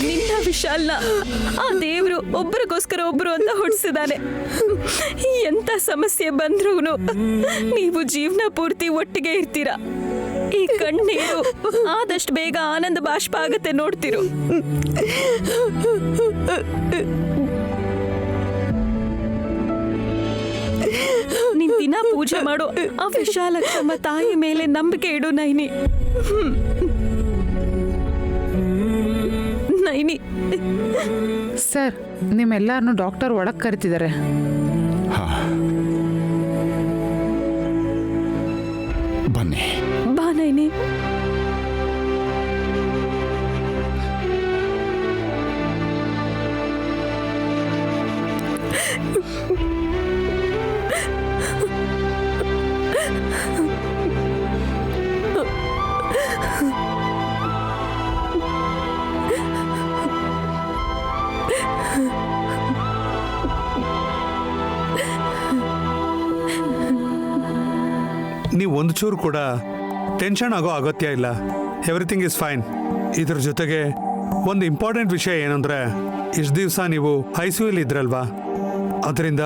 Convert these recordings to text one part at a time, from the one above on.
ನಿನ್ನ ವಿಶಾಲ್ನ ಆ ದೇವ್ರು ಒಬ್ಬರಿಗೋಸ್ಕರ ಒಬ್ರು ಅಂತ ಹುಟ್ಟಿಸಿದಾನೆ. ಎಂತ ಸಮಸ್ಯೆ ಬಂದ್ರೂ ನೀವು ಜೀವನ ಪೂರ್ತಿ ಒಟ್ಟಿಗೆ ಇರ್ತೀರಾ. ಈ ಕಣ್ಣೀರು ಆದಷ್ಟು ಬೇಗ ಆನಂದ ಬಾಷ್ಪ ಆಗತ್ತೆ ನೋಡ್ತಿರು. ನೀನ್ ದಿನ ಪೂಜೆ ಮಾಡು. ಆ ವಿಶಾಲಕ್ಷಮ್ಮ ತಾಯಿ ಮೇಲೆ ನಂಬಿಕೆ ಇಡು ನೈನಿ. ನೈನಿ ಸರ್, ನಿಮ್ಮೆಲ್ಲರನ್ನು ಡಾಕ್ಟರ್ ಒಳಗೆ ಕರಿತಿದ್ದಾರೆ. ಬನ್ನಿ. ಬಾ ನೈನಿ. ನೀವು ಒಂದು ಚೂರು ಕೂಡ ಟೆನ್ಷನ್ ಆಗೋ ಅಗತ್ಯ ಇಲ್ಲ. Everything is fine. ಇದ್ರ ಜೊತೆಗೆ ಒಂದು ಇಂಪಾರ್ಟೆಂಟ್ ವಿಷಯ ಏನಂದ್ರೆ, ಇಷ್ಟು ದಿವಸ ನೀವು ICU ಇದ್ರಲ್ವಾ, ಅದರಿಂದ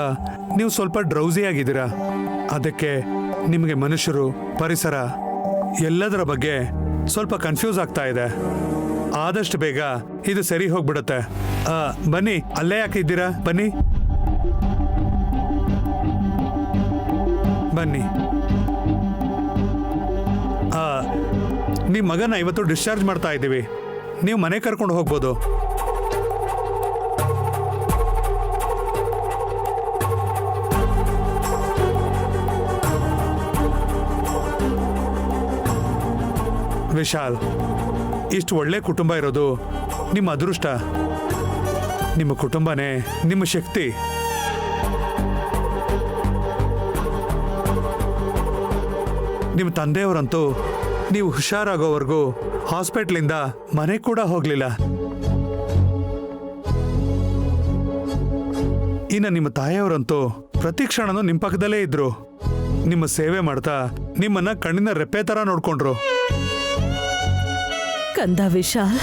ನೀವು ಸ್ವಲ್ಪ ಡ್ರೌಸಿ ಆಗಿದ್ದೀರಾ. ಅದಕ್ಕೆ ನಿಮಗೆ ಮನುಷ್ಯರು, ಪರಿಸರ ಎಲ್ಲದರ ಬಗ್ಗೆ ಸ್ವಲ್ಪ ಕನ್ಫ್ಯೂಸ್ ಆಗ್ತಾ ಇದೆ. ಆದಷ್ಟು ಬೇಗ ಇದು ಸರಿ ಹೋಗ್ಬಿಡುತ್ತೆ. ಬನ್ನಿ, ಅಲ್ಲೇ ಯಾಕೆ ಇದ್ದೀರಾ? ಬನ್ನಿ ಬನ್ನಿ. ನಿಮ್ಮ ಮಗನ ಇವತ್ತು ಡಿಸ್ಚಾರ್ಜ್ ಮಾಡ್ತಾ ಇದ್ದೀವಿ. ನೀವು ಮನೆ ಕರ್ಕೊಂಡು ಹೋಗ್ಬೋದು. ವಿಶಾಲ್, ಇಷ್ಟು ಒಳ್ಳೆ ಕುಟುಂಬ ಇರೋದು ನಿಮ್ಮ ಅದೃಷ್ಟ. ನಿಮ್ಮ ಕುಟುಂಬನೇ ನಿಮ್ಮ ಶಕ್ತಿ. ನಿಮ್ಮ ತಂದೆಯವರಂತೂ ನೀವು ಹುಷಾರಾಗೋವರೆಗೂ ಹಾಸ್ಪಿಟ್ಲಿಂದ ಮನೆ ಕೂಡ ಹೋಗ್ಲಿಲ್ಲ. ಇನ್ನು ನಿಮ್ಮ ತಾಯಿಯವರಂತೂ ಪ್ರತಿ ಕ್ಷಣನೂ ನಿಮ್ಮ ಪಕ್ಕದಲ್ಲೇ ಇದ್ರು. ನಿಮ್ಮ ಸೇವೆ ಮಾಡ್ತಾ ನಿಮ್ಮನ್ನ ಕಣ್ಣಿನ ರೆಪ್ಪೆ ತರ ನೋಡ್ಕೊಂಡ್ರು. ಕಂದ ವಿಶಾಲ್,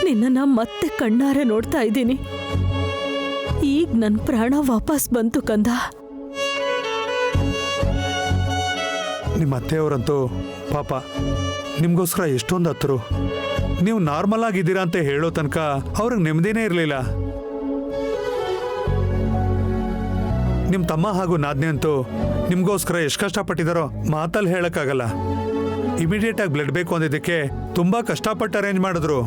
ನಿನ್ನ ಮತ್ತೆ ಕಣ್ಣಾರೆ ನೋಡ್ತಾ ಇದ್ದೀನಿ. ಈಗ ನನ್ನ ಪ್ರಾಣ ವಾಪಸ್ ಬಂತು ಕಂದ. ನಿಮ್ಮ ಅತ್ತೆಯವರಂತೂ ಪಾಪ ನಿಮ್ಗೋಸ್ಕರ ಎಷ್ಟೊಂದು ಹತ್ತರು. ನೀವು ನಾರ್ಮಲ್ ಆಗಿದ್ದೀರಾ ಅಂತ ಹೇಳೋ ತನಕ ಅವ್ರಿಗೆ ನೆಮ್ಮದಿನೇ ಇರಲಿಲ್ಲ. ನಿಮ್ಮ ತಮ್ಮ ಹಾಗೂ ನಾದ್ನಿ ಅಂತೂ ನಿಮ್ಗೋಸ್ಕರ ಎಷ್ಟು ಕಷ್ಟಪಟ್ಟಿದಾರೋ ಮಾತಲ್ಲಿ ಹೇಳಕ್ಕಾಗಲ್ಲ. ಇಮಿಡಿಯೇಟ್ ಆಗಿ ಬ್ಲಡ್ ಬೇಕು ಅಂದಿದ್ದಕ್ಕೆ ತುಂಬಾ ಕಷ್ಟಪಟ್ಟು ಅರೇಂಜ್ ಮಾಡಿದ್ರು.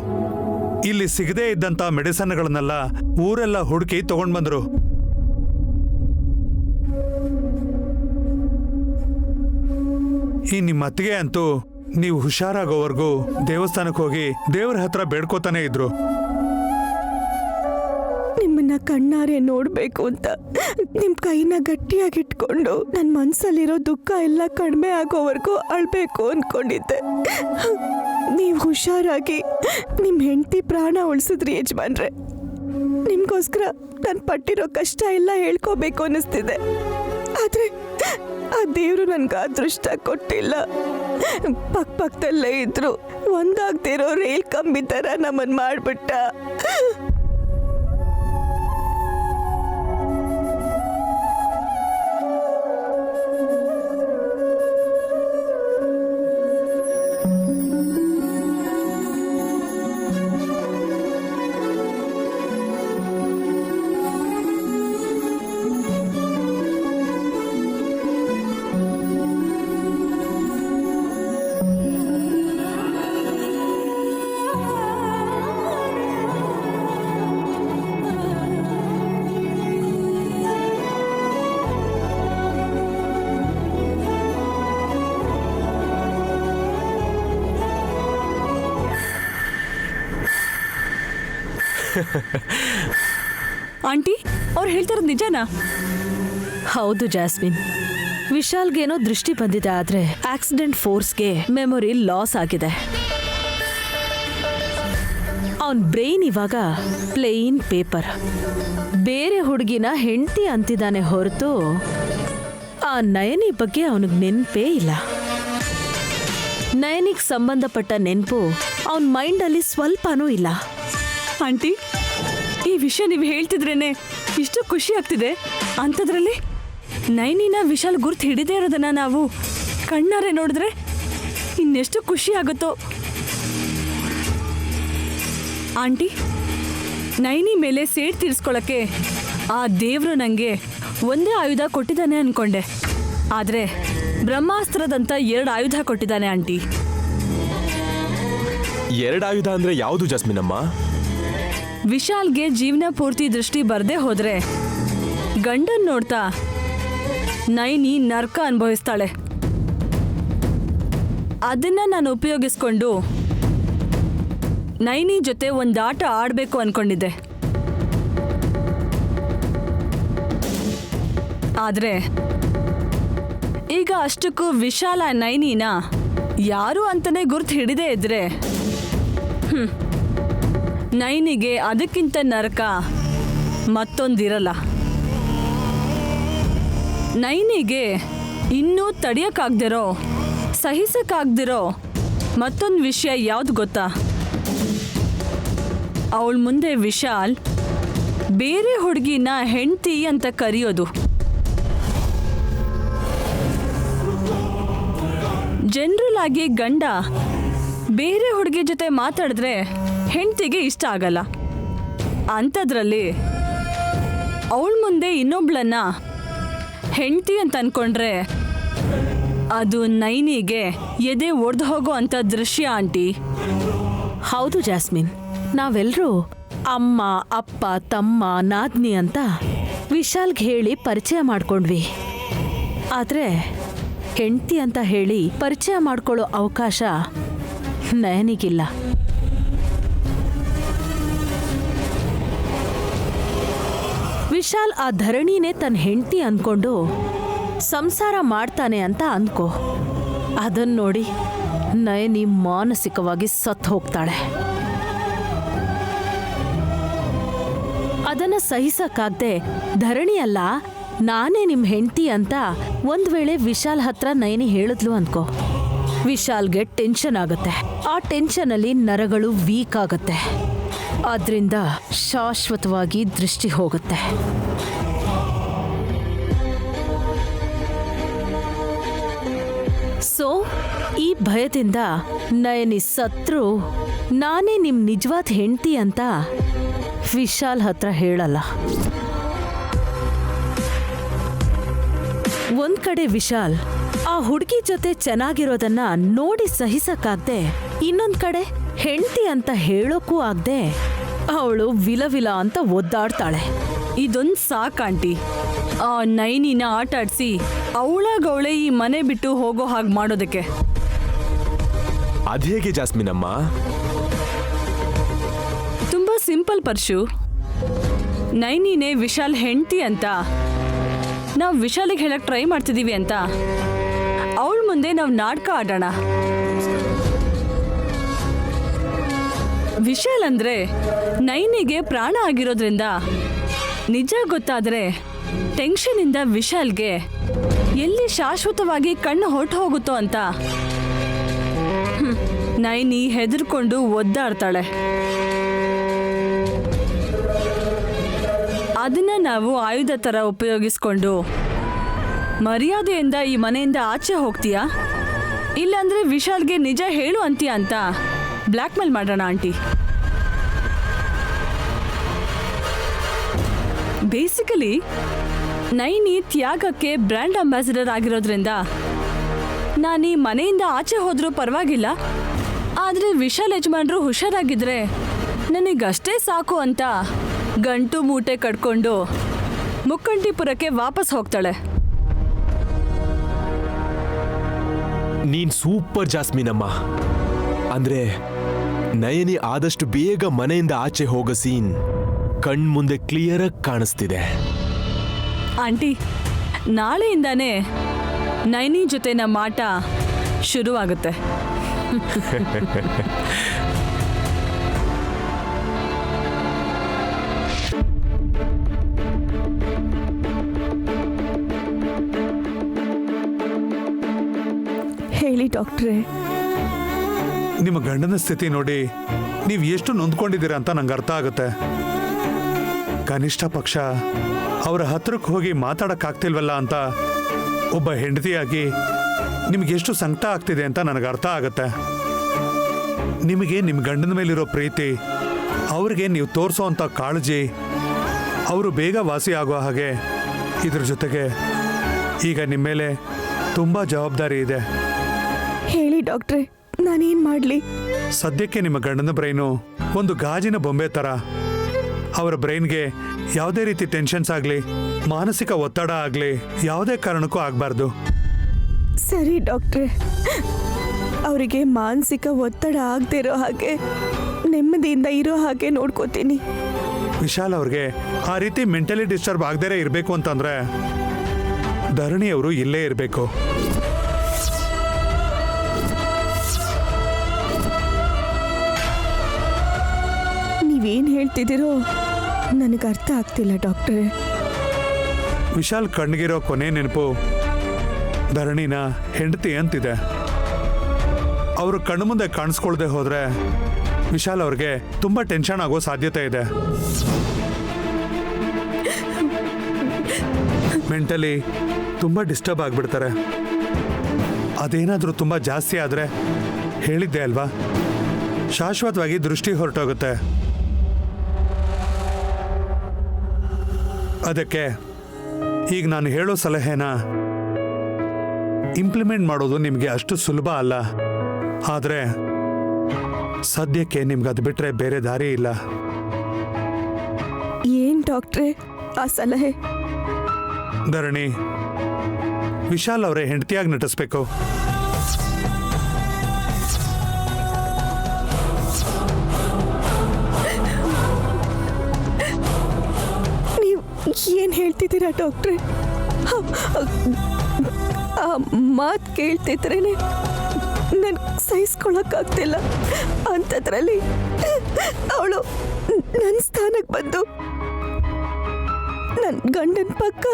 ಇಲ್ಲಿ ಸಿಗದೇ ಇದ್ದಂತ ಮೆಡಿಸನ್ಗಳನ್ನೆಲ್ಲ ಊರೆಲ್ಲ ಹುಡುಕಿ ತಗೊಂಡ್ ಬಂದ್ರು. ಈ ನಿಮ್ಮ ಅತ್ತಿಗೆ ಅಂತೂ ನೀವು ಹುಷಾರಾಗೋವರೆಗೂ ದೇವಸ್ಥಾನಕ್ಕೆ ಹೋಗಿ ದೇವ್ರ ಹತ್ರ ಬೇಡ್ಕೋತಾನೆ ಇದ್ರು. ನಿಮ್ಮನ್ನ ಕಣ್ಣಾರೆ ನೋಡ್ಬೇಕು ಅಂತ ನಿಮ್ ಕೈನ ಗಟ್ಟಿಯಾಗಿಟ್ಕೊಂಡು ನನ್ನ ಮನ್ಸಲ್ಲಿರೋ ದುಃಖ ಎಲ್ಲ ಕಡಿಮೆ ಆಗೋವರೆಗೂ ಅಳ್ಬೇಕು ಅನ್ಕೊಂಡಿದ್ದೆ. ನೀವು ಹುಷಾರಾಗಿ ನಿಮ್ ಹೆಂಡತಿ ಪ್ರಾಣ ಉಳಿಸಿದ್ರಿ ಯಜಮಾನ್ರೆ. ನಿಮ್ಗೋಸ್ಕರ ನಾನು ಪಟ್ಟಿರೋ ಕಷ್ಟ ಎಲ್ಲ ಹೇಳ್ಕೋಬೇಕು ಅನ್ನಿಸ್ತಿದೆ. ಆದ್ರೆ ಆ ದೇವ್ರು ನನ್ಗೆ ಅದೃಷ್ಟ ಕೊಟ್ಟಿಲ್ಲ. ಪಕ್ಕದಲ್ಲೇ ಇದ್ರು ಒಂದಾಗ್ತಿರೋ ರೈಲ್ ಕಂಬಿ ತರ ನಮ್ಮನ್ ಮಾಡ್ಬಿಟ್ಟ. ಆಂಟಿ, ಅವ್ರು ಹೇಳ್ತಿರೋದು ನಿಜನಾ? ಹೌದು ಜಾಸ್ಮಿನ್, ವಿಶಾಲ್ಗೇನೋ ದೃಷ್ಟಿ ಬಂದಿದೆ. ಆದ್ರೆ ಆಕ್ಸಿಡೆಂಟ್ ಫೋರ್ಸ್ಗೆ ಮೆಮೊರಿ ಲಾಸ್ ಆಗಿದೆ. ಅವನ್ ಬ್ರೈನ್ ಇವಾಗ ಪ್ಲೇನ್ ಪೇಪರ್. ಬೇರೆ ಹುಡುಗಿನ ಹೆಂಡತಿ ಅಂತಿದ್ದಾನೆ ಹೊರತು ಆ ನಯನಿ ಬಗ್ಗೆ ಅವನಿಗೆ ನೆನಪೇ ಇಲ್ಲ. ನಯನಿಗೆ ಸಂಬಂಧಪಟ್ಟ ನೆನಪು ಅವನ ಮೈಂಡಲ್ಲಿ ಸ್ವಲ್ಪನೂ ಇಲ್ಲ. ಆಂಟಿ, ಈ ವಿಷಯ ನೀವು ಹೇಳ್ತಿದ್ರೇನೆ ಇಷ್ಟು ಖುಷಿ ಆಗ್ತಿದೆ. ಅಂಥದ್ರಲ್ಲಿ ನೈನಿನ ವಿಶಾಲ್ ಗುರ್ತು ಹಿಡಿದೇ ಇರೋದನ್ನ ನಾವು ಕಣ್ಣಾರೆ ನೋಡಿದ್ರೆ ಇನ್ನೆಷ್ಟು ಖುಷಿ ಆಗುತ್ತೋ. ಆಂಟಿ, ನೈನಿ ಮೇಲೆ ಸೇಡ್ ತೀರಿಸ್ಕೊಳ್ಳೋಕ್ಕೆ ಆ ದೇವ್ರು ನನಗೆ ಒಂದೇ ಆಯುಧ ಕೊಟ್ಟಿದ್ದಾನೆ ಅನ್ಕೊಂಡೆ. ಆದರೆ ಬ್ರಹ್ಮಾಸ್ತ್ರದಂತ 2 ಆಯುಧ ಕೊಟ್ಟಿದ್ದಾನೆ ಆಂಟಿ. 2 ಆಯುಧ ಅಂದ್ರೆ ಯಾವುದು ಜಾಸ್ಮಿನಮ್ಮ? ವಿಶಾಲ್ಗೆ ಜೀವನ ಪೂರ್ತಿ ದೃಷ್ಟಿ ಬರದೇ ಹೋದ್ರೆ ಗಂಡನ್ ನೋಡ್ತಾ ನೈನಿ ನರ್ಕ ಅನುಭವಿಸ್ತಾಳೆ. ಅದನ್ನ ನಾನು ಉಪಯೋಗಿಸ್ಕೊಂಡು ನೈನಿ ಜೊತೆ ಒಂದು ಆಟ ಆಡಬೇಕು ಅನ್ಕೊಂಡಿದ್ದೆ. ಆದ್ರೆ ಈಗ ಅಷ್ಟಕ್ಕೂ ವಿಶಾಲ ನೈನಿನ ಯಾರು ಅಂತಾನೆ ಗುರ್ತು ಹಿಡಿದೇ ಇದ್ರೆ ನೈನಿಗೆ ಅದಕ್ಕಿಂತ ನರಕ ಮತ್ತೊಂದಿರಲ್ಲ. ನೈನಿಗೆ ಇನ್ನೂ ತಡೆಯೋಕ್ಕಾಗ್ದಿರೋ, ಸಹಿಸಕ್ಕಾಗ್ದಿರೋ ಮತ್ತೊಂದು ವಿಷಯ ಯಾವ್ದು ಗೊತ್ತಾ? ಅವಳ ಮುಂದೆ ವಿಶಾಲ್ ಬೇರೆ ಹುಡುಗಿನ ಹೆಂಡತಿ ಅಂತ ಕರೆಯೋದು. ಜನರಲ್ ಆಗಿ ಗಂಡ ಬೇರೆ ಹುಡುಗಿ ಜೊತೆ ಮಾತಾಡಿದ್ರೆ ಹೆಂಡತಿಗೆ ಇಷ್ಟ ಆಗಲ್ಲ. ಅಂಥದ್ರಲ್ಲಿ ಅವಳ ಮುಂದೆ ಇನ್ನೊಬ್ಳನ್ನ ಹೆಂಡತಿ ಅಂತ ಅನ್ಕೊಂಡ್ರೆ ಅದು ನೈನಿಗೆ ಎದೆ ಒಡೆದು ಹೋಗೋ ಅಂಥ ದೃಶ್ಯ ಆಂಟಿ. ಹೌದು ಜಾಸ್ಮಿನ್, ನಾವೆಲ್ಲರೂ ಅಮ್ಮ, ಅಪ್ಪ, ತಮ್ಮ, ನಾದ್ನಿ ಅಂತ ವಿಶಾಲ್ಗೆ ಹೇಳಿ ಪರಿಚಯ ಮಾಡ್ಕೊಂಡ್ವಿ. ಆದರೆ ಹೆಂಡತಿ ಅಂತ ಹೇಳಿ ಪರಿಚಯ ಮಾಡ್ಕೊಳ್ಳೋ ಅವಕಾಶ ನಯನಿಗಿಲ್ಲ. ವಿಶಾಲ್ ಆ ಧರಣಿನೇ ತನ್ನ ಹೆಂಡತಿ ಅಂದ್ಕೊಂಡು ಸಂಸಾರ ಮಾಡ್ತಾನೆ ಅಂತ ಅಂದ್ಕೋ. ಅದನ್ನ ನೋಡಿ ನಯನಿ ಮಾನಸಿಕವಾಗಿ ಸತ್ತು ಹೋಗ್ತಾಳೆ. ಅದನ್ನ ಸಹಿಸಕ್ಕಾಗ್ದೆ ಧರಣಿ ಅಲ್ಲ ನಾನೇ ನಿಮ್ ಹೆಂಡತಿ ಅಂತ ಒಂದ್ ವೇಳೆ ವಿಶಾಲ್ ಹತ್ರ ನಯನಿ ಹೇಳಿದ್ಲು ಅನ್ಕೋ. ವಿಶಾಲ್ಗೆ ಟೆನ್ಷನ್ ಆಗುತ್ತೆ. ಆ ಟೆನ್ಷನ್ ಅಲ್ಲಿ ನರಗಳು ವೀಕ್ ಆಗುತ್ತೆ. ಆದ್ರಿಂದ ಶಾಶ್ವತವಾಗಿ ದೃಷ್ಟಿ ಹೋಗುತ್ತೆ. ಸೊ ಈ ಭಯದಿಂದ ನಯನಿ ಸತ್ರು ನಾನೇ ನಿಮ್ ನಿಜವಾದ ಹೆಂಡತಿ ಅಂತ ವಿಶಾಲ್ ಹತ್ರ ಹೇಳಲ್ಲ. ಒಂದ್ ಕಡೆ ವಿಶಾಲ್ ಆ ಹುಡುಗಿ ಜೊತೆ ಚೆನ್ನಾಗಿರೋದನ್ನ ನೋಡಿ ಸಹಿಸಕ್ಕಾಗ್ದೆ, ಇನ್ನೊಂದ್ ಕಡೆ ಹೆಂಡತಿ ಅಂತ ಹೇಳೋಕ್ಕೂ ಆಗ್ದೆ ಅವಳು ವಿಲವಿಲ ಅಂತ ಒದ್ದಾಡ್ತಾಳೆ. ಇದೊಂದು ಸಾಕಾಂಟಿ. ಆ ನೈನಿನ ಆಟ ಆಡಿಸಿ ಅವಳಾಗವಳೆ ಈ ಮನೆ ಬಿಟ್ಟು ಹೋಗೋ ಹಾಗೆ ಮಾಡೋದಕ್ಕೆ. ಅದೇಗೆ ಜಾಸ್ಮಿನಮ್ಮ? ತುಂಬಾ ಸಿಂಪಲ್ ಪರ್ಶು. ನೈನಿನೇ ವಿಶಾಲ್ ಹೆಂಡತಿ ಅಂತ ನಾವು ವಿಶಾಲಿಗೆ ಹೇಳಕ್ ಟ್ರೈ ಮಾಡ್ತಿದೀವಿ ಅಂತ ಅವಳ ಮುಂದೆ ನಾವು ನಾಟಕ ಆಡೋಣ. ವಿಶಾಲ್ ಅಂದ್ರೆ ನೈನಿಗೆ ಪ್ರಾಣ ಆಗಿರೋದ್ರಿಂದ ನಿಜ ಗೊತ್ತಾದ್ರೆ ಟೆನ್ಷನಿಂದ ವಿಶಾಲ್ಗೆ ಎಲ್ಲಿ ಶಾಶ್ವತವಾಗಿ ಕಣ್ಣು ಹೊಟ್ಟು ಹೋಗುತ್ತೋ ಅಂತ ನೈನಿ ಹೆದರ್ಕೊಂಡು ಒದ್ದಾಡ್ತಾಳೆ. ಅದನ್ನ ನಾವು ಆಯುಧ ತರ ಉಪಯೋಗಿಸ್ಕೊಂಡು ಮರ್ಯಾದೆಯಿಂದ ಈ ಮನೆಯಿಂದ ಆಚೆ ಹೋಗ್ತೀಯಾ, ಇಲ್ಲಾಂದ್ರೆ ವಿಶಾಲ್ಗೆ ನಿಜ ಹೇಳು ಅಂತೀಯ ಅಂತ ಬ್ಲ್ಯಾಕ್ ಮೇಲ್ ಮಾಡೋಣ aunty. Basically Naini ತ್ಯಾಗಕ್ಕೆ brand ambassador ಆಗಿರೋದ್ರಿಂದ ನಾನು ಈ ಮನೆಯಿಂದ ಆಚೆ ಹೋದ್ರೂ ಪರವಾಗಿಲ್ಲ, ಆದರೆ ವಿಶಾಲ್ ಯಜಮಾನ್ರು ಹುಷಾರಾಗಿದ್ರೆ ನನಗಷ್ಟೇ ಸಾಕು ಅಂತ ಗಂಟು ಮೂಟೆ ಕಟ್ಕೊಂಡು ಮುಕ್ಕಂಟಿಪುರಕ್ಕೆ ವಾಪಸ್ ಹೋಗ್ತಾಳೆ. ನೀನ್ ಸೂಪರ್ ಜಾಸ್ಮಿನಮ್ಮ. ಅಂದ್ರೆ ನಯನಿ ಆದಷ್ಟು ಬೇಗ ಮನೆಯಿಂದ ಆಚೆ ಹೋಗೋ ಸೀನ್ ಕಣ್ಮುಂದೆ ಕ್ಲಿಯರ್ ಆಗಿ ಕಾಣಿಸ್ತಿದೆ. ಆಂಟಿ, ನಾಳೆಯಿಂದಾನೇ ನೈನಿ ಜೊತೆ ನಮ್ಮ ಆಟ ಶುರುವಾಗುತ್ತೆ. ಹೇಳಿ ಡಾಕ್ಟ್ರೇ, ನಿಮ್ಮ ಗಂಡನ ಸ್ಥಿತಿ ನೋಡಿ ನೀವು ಎಷ್ಟು ನೊಂದ್ಕೊಂಡಿದ್ದೀರಾ ಅಂತ ನಂಗೆ ಅರ್ಥ ಆಗುತ್ತೆ. ಕನಿಷ್ಠ ಪಕ್ಷ ಅವರ ಹತ್ರಕ್ಕೆ ಹೋಗಿ ಮಾತಾಡಕ್ಕಾಗ್ತಿಲ್ವಲ್ಲ ಅಂತ ಒಬ್ಬ ಹೆಂಡತಿಯಾಗಿ ನಿಮ್ಗೆ ಎಷ್ಟು ಸಂಕಟ ಆಗ್ತಿದೆ ಅಂತ ನನಗೆ ಅರ್ಥ ಆಗುತ್ತೆ. ನಿಮಗೆ ನಿಮ್ಮ ಗಂಡನ ಮೇಲಿರೋ ಪ್ರೀತಿ, ಅವ್ರಿಗೆ ನೀವು ತೋರಿಸೋ ಅಂಥ ಕಾಳಜಿ, ಅವರು ಬೇಗ ವಾಸಿ ಆಗೋ ಹಾಗೆ, ಇದ್ರ ಜೊತೆಗೆ ಈಗ ನಿಮ್ಮ ಮೇಲೆ ತುಂಬ ಜವಾಬ್ದಾರಿ ಇದೆ. ಹೇಳಿ ಡಾಕ್ಟ್ರೆ, ನಾನೇನು ಮಾಡಲಿ? ಸದ್ಯಕ್ಕೆ ನಿಮ್ಮ ಗಂಡನ ಬ್ರೈನು ಒಂದು ಗಾಜಿನ ಬೊಂಬೆ ಥರ. ಅವರ ಬ್ರೈನ್ಗೆ ಯಾವುದೇ ರೀತಿ ಟೆನ್ಷನ್ಸ್ ಆಗಲಿ, ಮಾನಸಿಕ ಒತ್ತಡ ಆಗಲಿ ಯಾವುದೇ ಕಾರಣಕ್ಕೂ ಆಗಬಾರ್ದು. ಸರಿ ಡಾಕ್ಟ್ರೆ, ಅವರಿಗೆ ಮಾನಸಿಕ ಒತ್ತಡ ಆಗದಿರೋ ಹಾಗೆ ನೆಮ್ಮದಿಯಿಂದ ಇರೋ ಹಾಗೆ ನೋಡ್ಕೋತೀನಿ. ವಿಶಾಲ್ ಅವ್ರಿಗೆ ಆ ರೀತಿ ಮೆಂಟಲಿ ಡಿಸ್ಟರ್ಬ್ ಆಗದೇ ಇರಬೇಕು ಅಂತಂದ್ರೆ ಧರಣಿ ಅವರು ಇಲ್ಲೇ ಇರಬೇಕು. ನೀವೇನು ಹೇಳ್ತಿದ್ದೀರೋ ನನಗೆ ಅರ್ಥ ಆಗ್ತಿಲ್ಲ ಡಾಕ್ಟ್ರೆ. ವಿಶಾಲ್ ಕಣ್ಣಿಗಿರೋ ಕೊನೆ ನೆನಪು ಧರಣಿನ ಹೆಂಡತಿ ಅಂತಿದೆ. ಅವರು ಕಣ್ಣು ಮುಂದೆ ಕಾಣಿಸ್ಕೊಳ್ದೆ ಹೋದ್ರೆ ವಿಶಾಲ್ ಅವ್ರಿಗೆ ತುಂಬಾ ಟೆನ್ಷನ್ ಆಗೋ ಸಾಧ್ಯತೆ ಇದೆ. ಮೆಂಟಲಿ ತುಂಬಾ ಡಿಸ್ಟರ್ಬ್ ಆಗಿಬಿಡ್ತಾರೆ. ಅದೇನಾದರೂ ತುಂಬಾ ಜಾಸ್ತಿ ಆದರೆ ಹೇಳಿದ್ದೆ ಅಲ್ವಾ, ಶಾಶ್ವತವಾಗಿ ದೃಷ್ಟಿ ಹೊರಟೋಗುತ್ತೆ. ಅದಕ್ಕೆ ಈಗ ನಾನು ಹೇಳೋ ಸಲಹೆನ ಇಂಪ್ಲಿಮೆಂಟ್ ಮಾಡೋದು ನಿಮಗೆ ಅಷ್ಟು ಸುಲಭ ಅಲ್ಲ. ಆದರೆ ಸದ್ಯಕ್ಕೆ ನಿಮ್ಗೆ ಅದು ಬಿಟ್ಟರೆ ಬೇರೆ ದಾರಿ ಇಲ್ಲ. ಏನ್ ಡಾಕ್ಟ್ರೆ ಆ ಸಲಹೆ? ಧರಣಿ, ವಿಶಾಲ್ ಅವರೇ ಹೆಂಡತಿಯಾಗಿ ನಟಿಸ್ಬೇಕು. ನೀವು ಏನ್ ಹೇಳ್ತಿದ್ದೀರಾ ಡಾಕ್ಟ್ರೆ? ಆ ಮಾತು ಕೇಳ್ತಿದ್ರೇನೆ ನನ್ ಸಹಿಸ್ಕೊಳಕ್ಕಾಗ್ತಿಲ್ಲ. ಅಂಥದ್ರಲ್ಲಿ ಅವಳು ನನ್ನ ಸ್ಥಾನಕ್ಕೆ ಬಂದು ನನ್ನ ಗಂಡನ ಪಕ್ಕ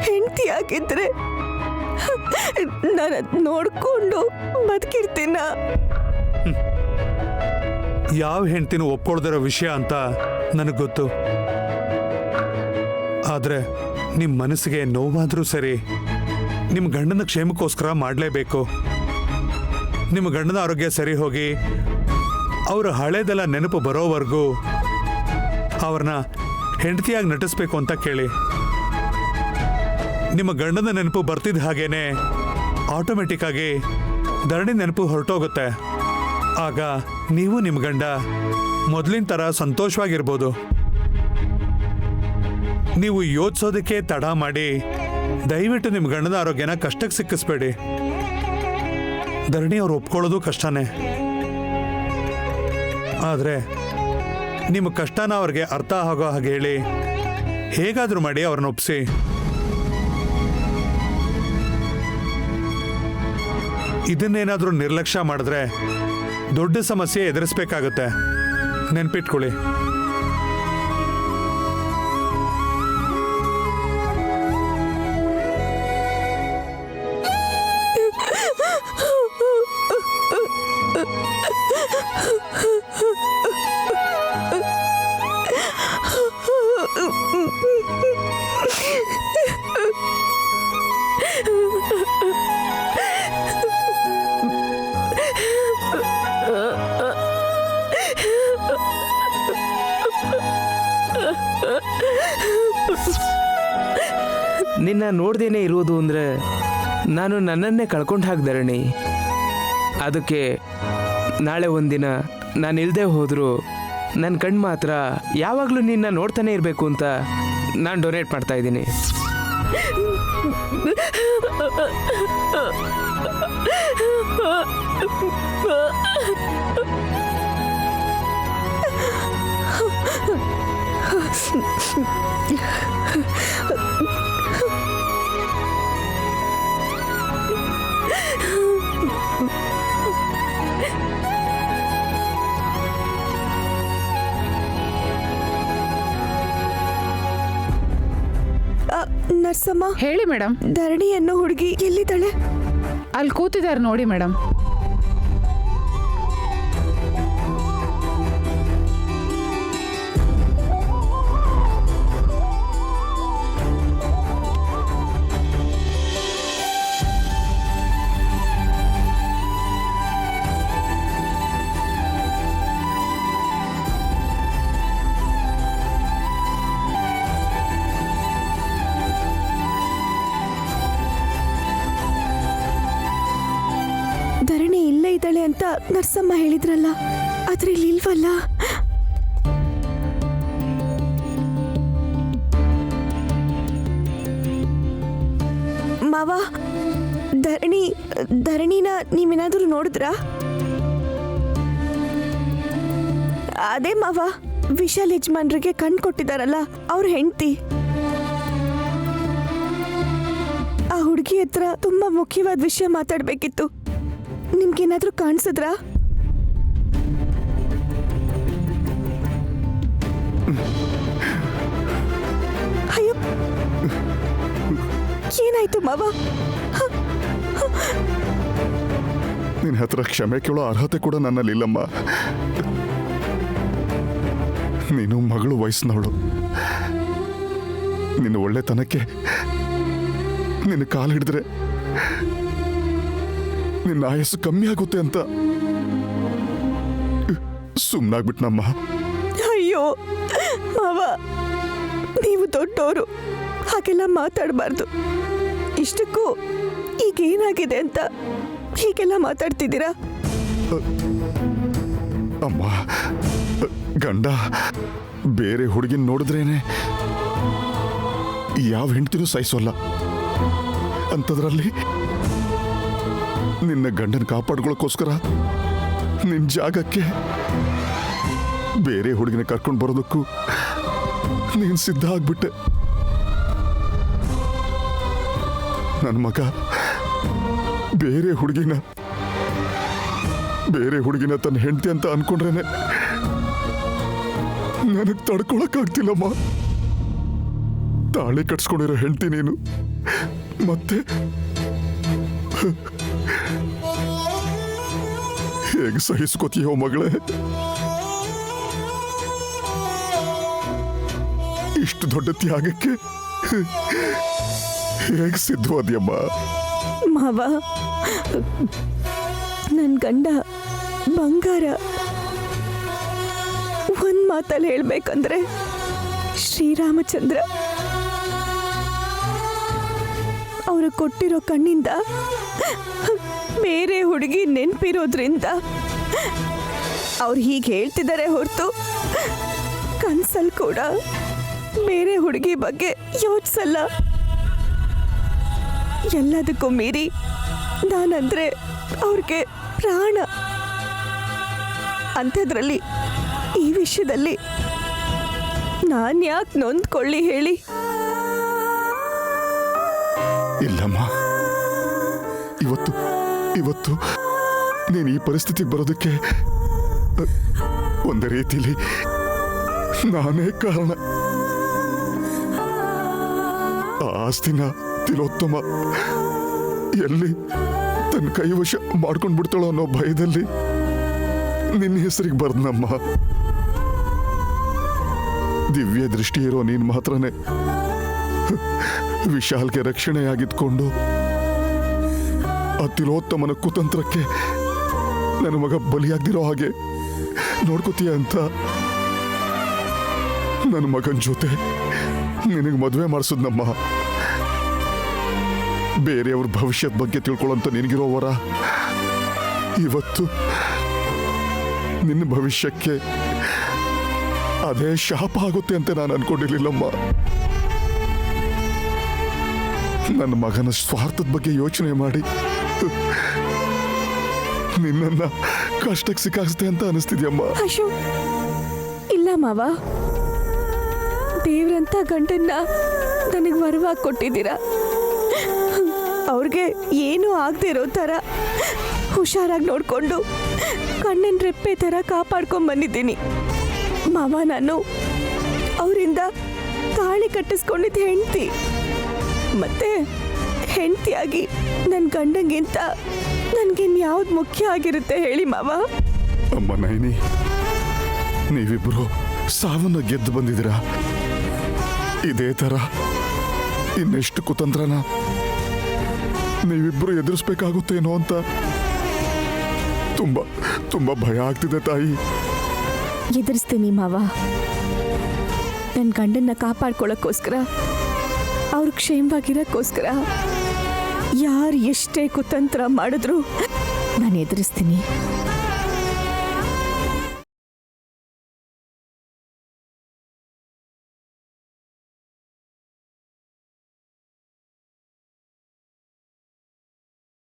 ಹೆಂಡತಿ ಆಗಿದ್ರೆ ನಾನು ನೋಡ್ಕೊಂಡು ಬದುಕಿರ್ತೀನ. ಯಾವ ಹೆಂಡ್ತಿನೂ ಒಪ್ಕೊಳ್ದಿರೋ ವಿಷಯ ಅಂತ ನನಗೆ ಗೊತ್ತು. ಆದರೆ ನಿಮ್ಮ ಮನಸ್ಸಿಗೆ ನೋವಾದರೂ ಸರಿ, ನಿಮ್ಮ ಗಂಡನ ಕ್ಷೇಮಕ್ಕೋಸ್ಕರ ಮಾಡಲೇಬೇಕು. ನಿಮ್ಮ ಗಂಡನ ಆರೋಗ್ಯ ಸರಿ ಹೋಗಿ ಅವರ ಹಳೇದೆಲ್ಲ ನೆನಪು ಬರೋವರೆಗೂ ಅವ್ರನ್ನ ಹೆಂಡತಿಯಾಗಿ ನಟಿಸ್ಬೇಕು ಅಂತ ಕೇಳಿ. ನಿಮ್ಮ ಗಂಡನ ನೆನಪು ಬರ್ತಿದ್ದ ಹಾಗೇನೆ ಆಟೋಮೆಟಿಕ್ ಆಗಿ ಧರಣಿ ನೆನಪು ಹೊರಟೋಗುತ್ತೆ. ಆಗ ನೀವು ನಿಮ್ಮ ಗಂಡ ಮೊದಲಿನ ಥರ ಸಂತೋಷವಾಗಿರ್ಬೋದು. ನೀವು ಯೋಚಿಸೋದಕ್ಕೆ ತಡ ಮಾಡಿ ದಯವಿಟ್ಟು ನಿಮ್ಮ ಗಂಡನ ಆರೋಗ್ಯನ ಕಷ್ಟಕ್ಕೆ ಸಿಕ್ಕಿಸ್ಬೇಡಿ. ಧರಣಿ ಅವ್ರು ಒಪ್ಕೊಳ್ಳೋದು ಕಷ್ಟನೇ. ಆದರೆ ನಿಮ್ಮ ಕಷ್ಟನ ಅವ್ರಿಗೆ ಅರ್ಥ ಆಗೋ ಹಾಗೆ ಹೇಳಿ ಹೇಗಾದರೂ ಮಾಡಿ ಅವ್ರನ್ನ ಒಪ್ಪಿಸಿ. ಇದನ್ನೇನಾದರೂ ನಿರ್ಲಕ್ಷ್ಯ ಮಾಡಿದ್ರೆ ದೊಡ್ಡ ಸಮಸ್ಯೆ ಎದುರಿಸ್ಬೇಕಾಗತ್ತೆ. ನೆನ್ಪಿಟ್ಕೊಳ್ಳಿ. ನಿನ್ನ ನೋಡ್ದೇನೆ ಇರುವುದು ಅಂದರೆ ನಾನು ನನ್ನನ್ನೇ ಕಳ್ಕೊಂಡು ಹಾಕ್ದರಣಿ. ಅದಕ್ಕೆ ನಾಳೆ ಒಂದಿನ ನಾನು ಇಲ್ಲದೆ ಹೋದರೂ ನನ್ನ ಕಣ್ಣು ಮಾತ್ರ ಯಾವಾಗಲೂ ನಿನ್ನ ನೋಡ್ತಾನೆ ಇರಬೇಕು ಅಂತ ನಾನು ಡೊನೇಟ್ ಮಾಡ್ತಾ ಇದ್ದೀನಿ. ನರ್ಸಮ್ಮ, ಹೇಳಿ ಮೇಡಮ್. ಧರಣಿ ಅನ್ನೋ ಹುಡುಗಿ ಎಲ್ಲಿದ್ದಾಳೆ? ಅಲ್ಲಿ ಕೂತಿದ್ದಾರೆ ನೋಡಿ ಮೇಡಮ್. ನರ್ಸಮ್ಮ ಹೇಳಿದ್ರಲ್ಲ, ಅದ್ರಲ್ಲಿ ಇಲ್ವಲ್ಲ. ಮಾವ, ಧರಣಿನ ನೀವೇನಾದ್ರೂ ನೋಡಿದ್ರಾ? ಅದೇ ಮಾವ, ವಿಶಾಲ್ ಯಜಮಾನ್ರಿಗೆ ಕಣ್ ಕೊಟ್ಟಿದಾರಲ್ಲ, ಅವ್ರ ಹೆಂಡತಿ. ಆ ಹುಡುಗಿ ಹತ್ರ ತುಂಬಾ ಮುಖ್ಯವಾದ ವಿಷಯ ಮಾತಾಡ್ಬೇಕಿತ್ತು. ನಿಮ್ಗೇನಾದ್ರೂ ಕಾಣಿಸಿದ್ರಾ? ಅಯ್ಯೋ, ಏನಾಯ್ತು ಮಾವ? ನಿನ್ನ ಹತ್ರ ಕ್ಷಮೆ ಕೇಳೋ ಅರ್ಹತೆ ಕೂಡ ನನ್ನಲ್ಲಿಲ್ಲಮ್ಮ. ನೀನು ಮಗಳು ವಯಸ್ಸಿನವಳು. ನಿನ್ನ ಒಳ್ಳೆತನಕ್ಕೆ ನಿನ್ನ ಕಾಲು ಹಿಡಿದ್ರೆ ನಿನ್ನ ಆಯಸ್ಸು ಕಮ್ಮಿ ಆಗುತ್ತೆ ಅಂತ ಸುಮ್ಮನಾಗ್ಬಿಟ್ನಮ್ಮ. ಅಯ್ಯೋ ಮಾವ, ನೀವು ದೊಡ್ಡವರು, ಹಾಗೆಲ್ಲ ಮಾತಾಡಬಾರ್ದು. ಇಷ್ಟಕ್ಕೂ ಈಗೇನಾಗಿದೆ ಅಂತ ಹೀಗೆಲ್ಲ ಮಾತಾಡ್ತಿದ್ದೀರಾ? ಅಮ್ಮ, ಗಂಡ ಬೇರೆ ಹುಡುಗಿನ ನೋಡಿದ್ರೇನೆ ಯಾವ ಹೆಂಡ್ತಿನೂ ಸಹಿಸೋಲ್ಲ. ಅಂಥದ್ರಲ್ಲಿ ನಿನ್ನ ಗಂಡನ ಕಾಪಾಡ್ಕೊಳ್ಳೋಕ್ಕೋಸ್ಕರ ನಿನ್ನ ಜಾಗಕ್ಕೆ ಬೇರೆ ಹುಡುಗಿನ ಕರ್ಕೊಂಡು ಬರೋದಕ್ಕೂ ನೀನು ಸಿದ್ಧ ಆಗ್ಬಿಟ್ಟೆ. ನನ್ನ ಮಗ ಬೇರೆ ಹುಡುಗಿನ ತನ್ನ ಹೆಂಡತಿ ಅಂತ ಅನ್ಕೊಂಡ್ರೇನೆ ನನಗೆ ತಡ್ಕೊಳಕ್ಕಾಗ್ತಿಲ್ಲಮ್ಮ. ತಾಳಿ ಕಟ್ಸ್ಕೊಂಡಿರೋ ಹೆಂಡತಿ ನೀನು, ಮತ್ತೆ ಹೇಗೆ ಸಹಿಸ್ಕೋತೀಯೋ ಮಗಳೇ? ಇಷ್ಟು ದೊಡ್ಡ ತ್ಯಾಗಕ್ಕೆ ಹೇಗೆ ಸಿದ್ಧವಾದ್ಯಮ್ಮ? ಮಾವ, ನನ್ನ ಗಂಡ ಬಂಗಾರ. ಒಂದ್ ಮಾತಲ್ಲಿ ಹೇಳ್ಬೇಕಂದ್ರೆ ಶ್ರೀರಾಮಚಂದ್ರ. ಅವರು ಕೊಟ್ಟಿರೋ ಕಣ್ಣಿಂದ ಬೇರೆ ಹುಡುಗಿ ನೆನ್ಪಿರೋದ್ರಿಂದ ಅವ್ರು ಹೀಗೆ ಹೇಳ್ತಿದ್ದಾರೆ ಹೊರತು ಕನ್ಸಲ್ ಕೂಡ ಬೇರೆ ಹುಡುಗಿ ಬಗ್ಗೆ ಯೋಚಿಸಲ್ಲ. ಎಲ್ಲದಕ್ಕೂ ಮೀರಿ ನಾನಂದ್ರೆ ಅವ್ರಿಗೆ ಪ್ರಾಣ. ಅಂಥದ್ರಲ್ಲಿ ಈ ವಿಷಯದಲ್ಲಿ ನಾನು ಯಾಕೆ ನೊಂದ್ಕೊಳ್ಳಿ ಹೇಳಿ? ಇಲ್ಲಮ್ಮ, ಇವತ್ತು ನೀನು ಈ ಪರಿಸ್ಥಿತಿಗೆ ಬರೋದಕ್ಕೆ ಒಂದು ರೀತಿಲಿ ನಾನೇ ಕಾರಣ. ಆ ಆಸ್ತಿನ ತಿಲೋತ್ತಮ ಎಲ್ಲಿ ತನ್ನ ಕೈವಶ ಮಾಡ್ಕೊಂಡು ಬಿಡ್ತಾಳೋ ಅನ್ನೋ ಭಯದಲ್ಲಿ ನಿನ್ನ ಹೆಸರಿಗೆ ಬರ್ದನಮ್ಮ. ದಿವ್ಯ ದೃಷ್ಟಿ ಇರೋ ನೀನು ಮಾತ್ರನೇ ವಿಶಾಲ್ಗೆ ರಕ್ಷಣೆಯಾಗಿದ್ಕೊಂಡು ಆ ತಿಲೋತ್ತಮನ ಕುತಂತ್ರಕ್ಕೆ ನನ್ನ ಮಗ ಬಲಿಯಾಗ್ದಿರೋ ಹಾಗೆ ನೋಡ್ಕೋತೀಯ ಅಂತ ನನ್ನ ಮಗನ ಜೊತೆ ನಿನಗೆ ಮದುವೆ ಮಾಡಿಸಿದ್ನಮ್ಮ. ಬೇರೆಯವ್ರ ಭವಿಷ್ಯದ ಬಗ್ಗೆ ತಿಳ್ಕೊಳ್ಳೋಂತ ನಿನಗಿರೋ ವರ ಇವತ್ತು ನಿನ್ನ ಭವಿಷ್ಯಕ್ಕೆ ಅದೇ ಶಾಪ ಆಗುತ್ತೆ ಅಂತ ನಾನು ಅನ್ಕೊಂಡಿರ್ಲಿಲ್ಲಮ್ಮ. ನನ್ನ ಮಗನ ಸ್ವಾರ್ಥದ ಬಗ್ಗೆ ಯೋಚನೆ ಮಾಡಿ ನಿನ್ನನ್ನ ಕಷ್ಟಕ್ಕೆ ಸಿಕ್ಕಾಕ್ಸ್ತೆ ಅಂತ ಅನಿಸ್ತಿದ್ಯಮ್ಮ. ಅಶೋ, ಇಲ್ಲ ಮಾವ, ದೇವ್ರಂತ ಗಂಡನ್ನ ನನಗೆ ವರವಾಗಿ ಕೊಟ್ಟಿದ್ದೀರಾ. ಅವ್ರಿಗೆ ಏನೂ ಆಗದೆ ಇರೋ ಥರ ಹುಷಾರಾಗಿ ನೋಡಿಕೊಂಡು ಕಣ್ಣಿನ ರೆಪ್ಪೆ ಥರ ಕಾಪಾಡ್ಕೊಂಡು ಬಂದಿದ್ದೀನಿ ಮಾವ. ನಾನು ಅವರಿಂದ ತಾಳಿ ಕಟ್ಟಿಸ್ಕೊಂಡಿದ್ದ ಹೆಂಡತಿ, ಮತ್ತೆ ಹೆಂಡತಿಯಾಗಿ ನನ್ನ ಗಂಡಂಗಿಂತ ನನಗಿನ್ಯಾವ್ದು ಮುಖ್ಯ ಆಗಿರುತ್ತೆ ಹೇಳಿ ಮಾವ? ಅಮ್ಮ ನೈನಿ, ನೀವಿಬ್ರು ಸಾವನ್ನ ಗೆದ್ದು ಬಂದಿದ್ದೀರಾ. ಇದೇ ಥರ ಇನ್ನೆಷ್ಟು ಕುತಂತ್ರನ ನೀವಿಬ್ರು ಎದುರಿಸ್ಬೇಕಾಗುತ್ತೇನೋ ಅಂತ ತುಂಬಾ ತುಂಬಾ ಭಯ ಆಗ್ತಿದೆ ತಾಯಿ. ಎದುರಿಸ್ತೀನಿ ಮಾವ. ನನ್ನ ಗಂಡನ್ನ ಕಾಪಾಡ್ಕೊಳ್ಳೋಕ್ಕೋಸ್ಕರ, ಅವ್ರ ಕ್ಷೇಮವಾಗಿರೋಕ್ಕೋಸ್ಕರ ಯಾರು ಎಷ್ಟೇ ಕುತಂತ್ರ ಮಾಡಿದ್ರು ನಾನು ಎದುರಿಸ್ತೀನಿ.